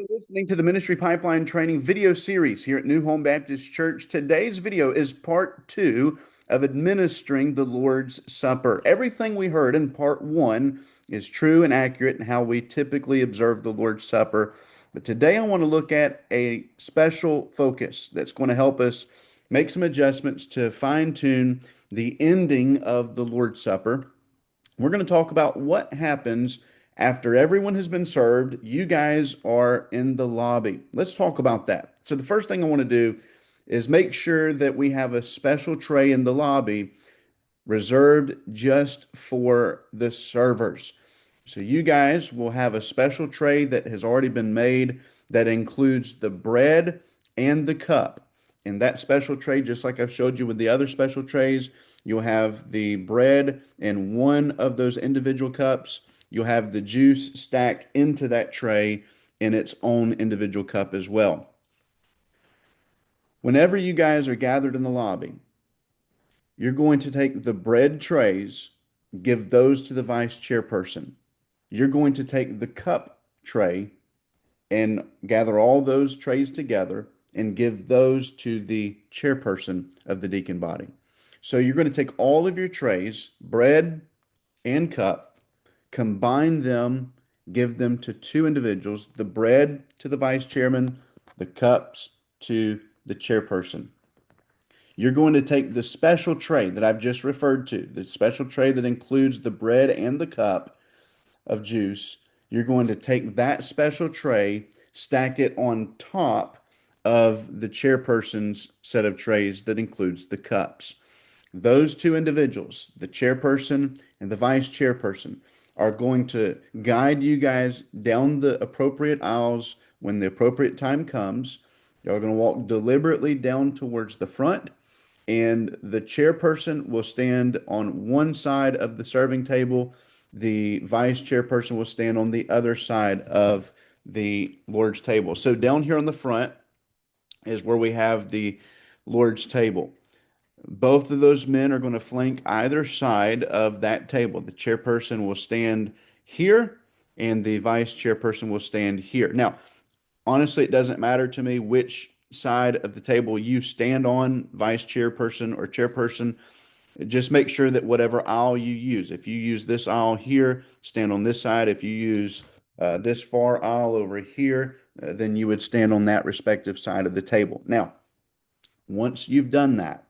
You're listening to the Ministry Pipeline Training video series here at New Home Baptist Church. Today's video is part two of administering the Lord's Supper. Everything we heard in part one is true and accurate in how we typically observe the Lord's Supper. But today I want to look at a special focus that's going to help us make some adjustments to fine tune the ending of the Lord's Supper. We're going to talk about what happens after everyone has been served. You guys are in the lobby. Let's talk about that. So, the first thing I want to do is make sure that we have a special tray in the lobby reserved just for the servers. So, you guys will have a special tray that has already been made that includes the bread and the cup. In that special tray, just like I've showed you with the other special trays, you'll have the bread in one of those individual cups. You'll have the juice stacked into that tray in its own individual cup as well. Whenever you guys are gathered in the lobby, you're going to take the bread trays, give those to the vice chairperson. You're going to take the cup tray and gather all those trays together and give those to the chairperson of the deacon body. So you're going to take all of your trays, bread and cup, combine them, give them to two individuals, the bread to the vice chairman, the cups to the chairperson. You're going to take the special tray that I've just referred to, the special tray that includes the bread and the cup of juice. You're going to take that special tray, stack it on top of the chairperson's set of trays that includes the cups. Those two individuals, the chairperson and the vice chairperson, are going to guide you guys down the appropriate aisles when the appropriate time comes. You're going to walk deliberately down towards the front, and the chairperson will stand on one side of the serving table. The vice chairperson will stand on the other side of the Lord's table. So down here on the front is where we have the Lord's table. Both of those men are going to flank either side of that table. The chairperson will stand here, and the vice chairperson will stand here. Now, honestly, it doesn't matter to me which side of the table you stand on, vice chairperson or chairperson. Just make sure that whatever aisle you use, if you use this aisle here, stand on this side. If you use this far aisle over here, then you would stand on that respective side of the table. Now, once you've done that,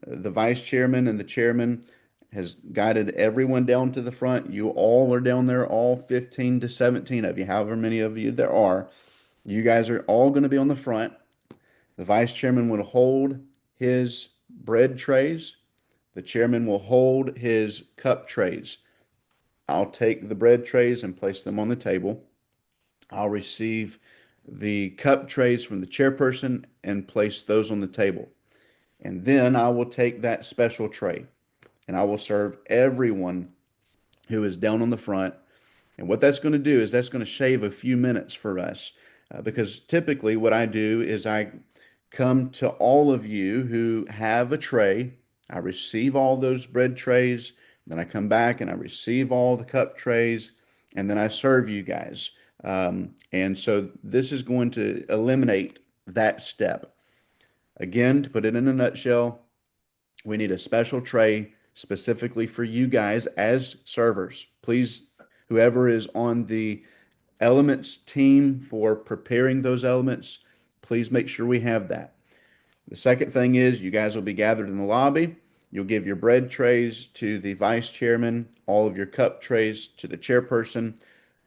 the vice chairman and the chairman has guided everyone down to the front. You all are down there, all 15 to 17 of you, however many of you there are. You guys are all going to be on the front. The vice chairman will hold his bread trays. The chairman will hold his cup trays. I'll take the bread trays and place them on the table. I'll receive the cup trays from the chairperson and place those on the table. And then I will take that special tray and I will serve everyone who is down on the front. And what that's going to do is that's going to shave a few minutes for us because typically what I do is I come to all of you who have a tray. I receive all those bread trays. Then I come back and I receive all the cup trays and then I serve you guys. And so this is going to eliminate that step. Again, to put it in a nutshell, we need a special tray specifically for you guys as servers. Please, whoever is on the elements team for preparing those elements, please make sure we have that. The second thing is you guys will be gathered in the lobby. You'll give your bread trays to the vice chairman, all of your cup trays to the chairperson.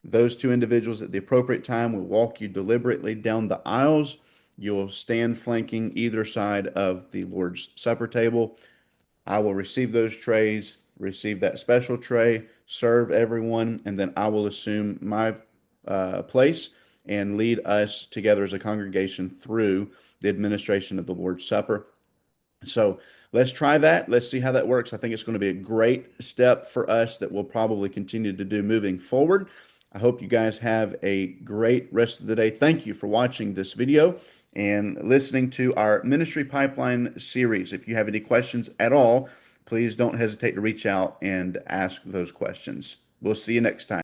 Those two individuals at the appropriate time will walk you deliberately down the aisles. You'll stand flanking either side of the Lord's Supper table. I will receive those trays, receive that special tray, serve everyone, and then I will assume my place and lead us together as a congregation through the administration of the Lord's Supper. So let's try that. Let's see how that works. I think it's going to be a great step for us that we'll probably continue to do moving forward. I hope you guys have a great rest of the day. Thank you for watching this video and listening to our Ministry Pipeline series. If you have any questions at all, please don't hesitate to reach out and ask those questions. We'll see you next time.